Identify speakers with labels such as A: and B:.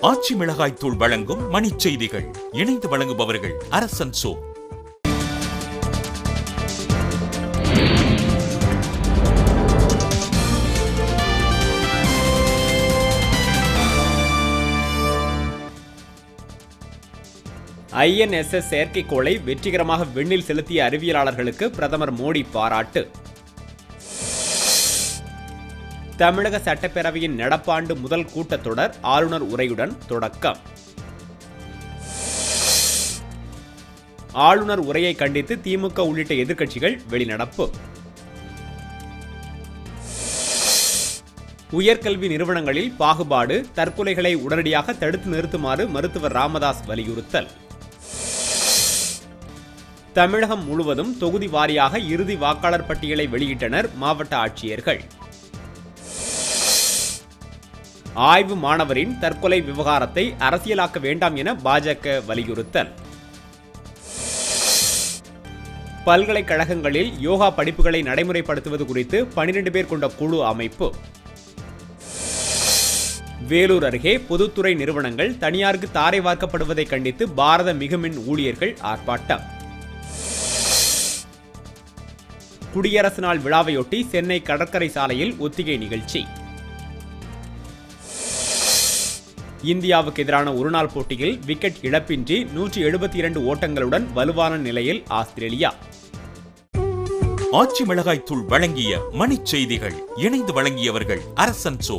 A: ஆச்சி மிளகாய் தூள் வழங்கும் மணிச் செய்திகள். இணைந்து வழங்குபவர்கள் அரசன் சோ.
B: INSS செயற்கைக்கோளை வெற்றிகரமாக விண்ணில் செலுத்திய அறிவியலாளர்களுக்கு பிரதமர் மோடி பாராட்டு. தமிழக சட்டப்பேரவையின் நடப்பாண்டு முதல் கூட்டத்தொடர் ஆளுநர் உரையுடன் தொடக்கம். ஆளுநர் உரையை கண்டித்து திமுக உள்ளிட்ட எதிர்க்கட்சிகள் வெளிநடப்பு. உயர்கல்வி நிறுவனங்களில் பாகுபாடு, தற்கொலைகளை உடனடியாக தடுத்து நிறுத்துமாறு மருத்துவர் ராமதாஸ் வலியுறுத்தல். தமிழகம் முழுவதும் தொகுதி வாரியாக இறுதி வாக்காளர் பட்டியலை வெளியிட்டனர் மாவட்ட ஆட்சியர்கள். ஆய்வு மாணவரின் தற்கொலை விவகாரத்தை அரசியலாக்க வேண்டாம் என பாஜக வலியுறுத்தல். பல்கலைக்கழகங்களில் யோகா படிப்புகளை நடைமுறைப்படுத்துவது குறித்து 12 பேர் கொண்ட குழு அமைப்பு. வேலூர் அருகே பொதுத்துறை நிறுவனங்கள் தனியாருக்கு தாரை வார்க்கப்படுவதை கண்டித்து பாரத மிகுமின் ஊழியர்கள் ஆர்ப்பாட்டம். குடியரசு நாள் விழாவையொட்டி சென்னை கடற்கரை சாலையில் ஒத்திகை நிகழ்ச்சி. இந்தியாவுக்கு எதிரான ஒருநாள் போட்டியில் விக்கெட் இழப்பின்றி 172 ஓட்டங்களுடன் வலுவான நிலையில் ஆஸ்திரேலியா.
A: ஆச்சி மிளகாய் தூள் வழங்கிய மணிச் செய்திகள். இணைந்து வழங்கியவர்கள் அரசன் சோ.